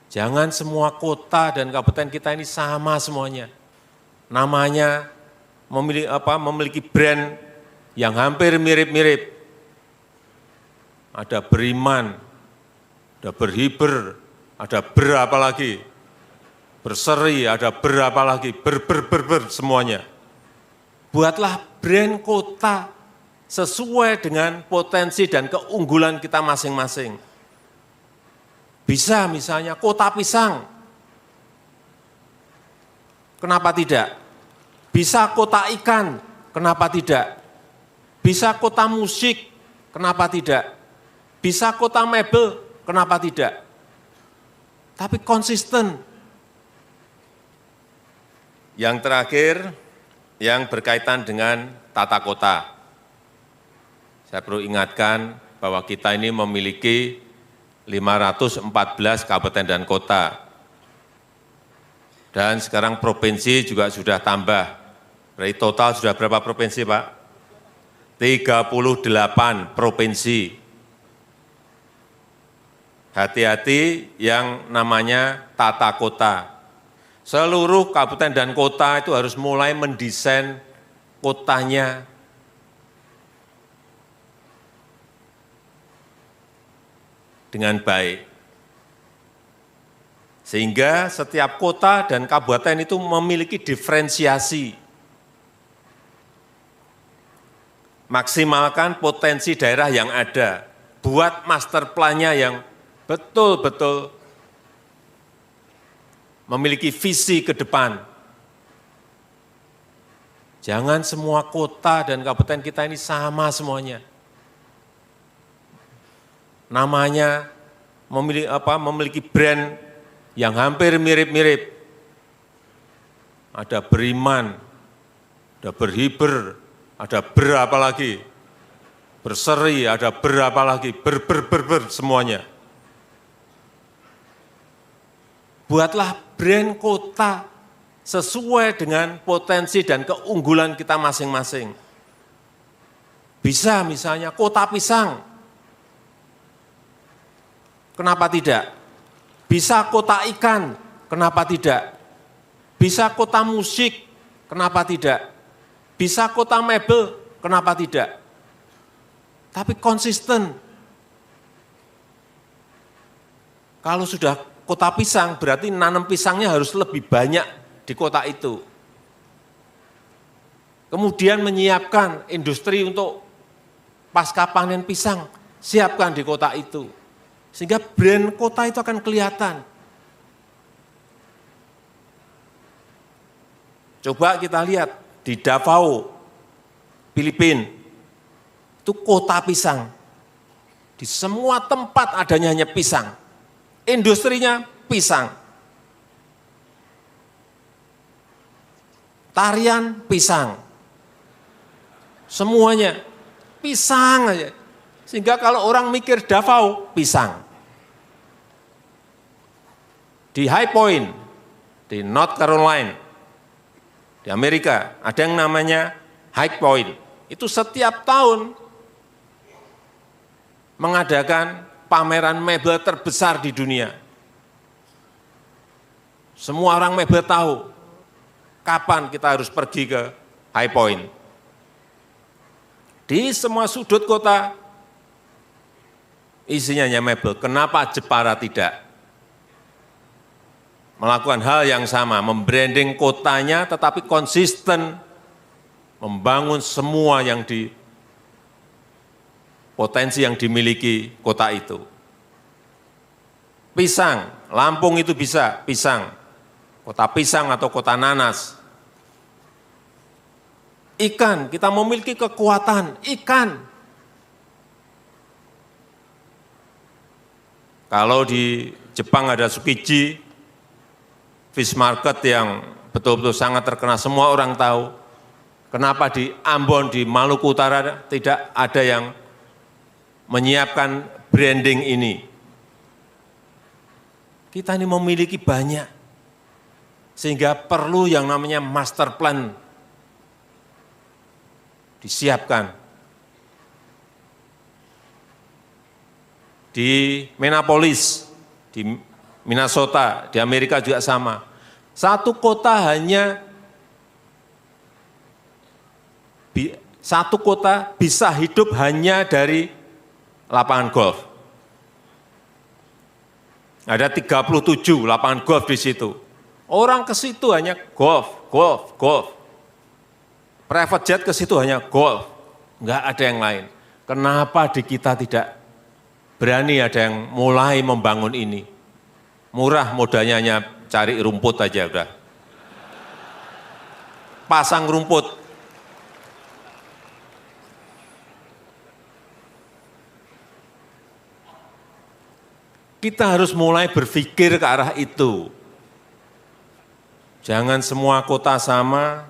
Jangan semua kota dan kabupaten kita ini sama semuanya. Namanya memiliki brand yang hampir mirip-mirip. Ada Beriman, ada Berhiber, ada berapa lagi, Berseri, ada berapa lagi, semuanya. Buatlah brand kota sesuai dengan potensi dan keunggulan kita masing-masing. Bisa misalnya kota pisang, kenapa tidak? Bisa kota ikan, kenapa tidak? Bisa kota musik, kenapa tidak? Bisa kota mebel, kenapa tidak? Tapi konsisten. Yang terakhir, yang berkaitan dengan tata kota. Saya perlu ingatkan bahwa kita ini memiliki 514 kabupaten dan kota. Dan sekarang provinsi juga sudah tambah. Dari total sudah berapa provinsi, Pak? 38 provinsi. Hati-hati yang namanya tata kota. Seluruh kabupaten dan kota itu harus mulai mendesain kotanya dengan baik. Sehingga setiap kota dan kabupaten itu memiliki diferensiasi. Maksimalkan potensi daerah yang ada. Buat master plan-nya yang betul-betul memiliki visi ke depan. Jangan semua kota dan kabupaten kita ini sama semuanya. Namanya memiliki brand yang hampir mirip-mirip. Ada Beriman, ada Berhiber, ada berapa lagi, Berseri, ada berapa lagi, semuanya. Buatlah brand kota sesuai dengan potensi dan keunggulan kita masing-masing. Bisa misalnya kota pisang, kenapa tidak? Bisa kota ikan, kenapa tidak? Bisa kota musik, kenapa tidak? Bisa kota mebel, kenapa tidak? Tapi konsisten. Kalau sudah kota pisang, berarti nanam pisangnya harus lebih banyak di kota itu. Kemudian menyiapkan industri untuk pasca panen pisang, siapkan di kota itu. Sehingga brand kota itu akan kelihatan. Coba kita lihat di Davao, Filipina, itu kota pisang. Di semua tempat adanya hanya pisang. Industrinya pisang. Tarian pisang. Semuanya pisang aja. Sehingga kalau orang mikir Davao, pisang. Di High Point, di North Carolina, di Amerika, ada yang namanya High Point. Itu setiap tahun mengadakan pameran mebel terbesar di dunia. Semua orang mebel tahu kapan kita harus pergi ke High Point. Di semua sudut kota, isinya hanya mebel. Kenapa Jepara tidak melakukan hal yang sama, membranding kotanya tetapi konsisten membangun semua yang potensi yang dimiliki kota itu. Pisang, Lampung itu bisa pisang, kota pisang atau kota nanas. Ikan, kita memiliki kekuatan ikan. Kalau di Jepang ada Tsukiji, fish market yang betul-betul sangat terkenal, semua orang tahu. Kenapa di Ambon, di Maluku Utara tidak ada yang menyiapkan branding ini? Kita ini memiliki banyak, sehingga perlu yang namanya master plan disiapkan. Di Minneapolis, di Minnesota, di Amerika juga sama. Satu kota bisa hidup hanya dari lapangan golf. Ada 37 lapangan golf di situ. Orang ke situ hanya golf, golf, golf. Private jet ke situ hanya golf, enggak ada yang lain. Kenapa di kita tidak berani ada yang mulai membangun ini? Murah modalnya hanya cari rumput aja udah. Pasang rumput. Kita harus mulai berpikir ke arah itu. Jangan semua kota sama,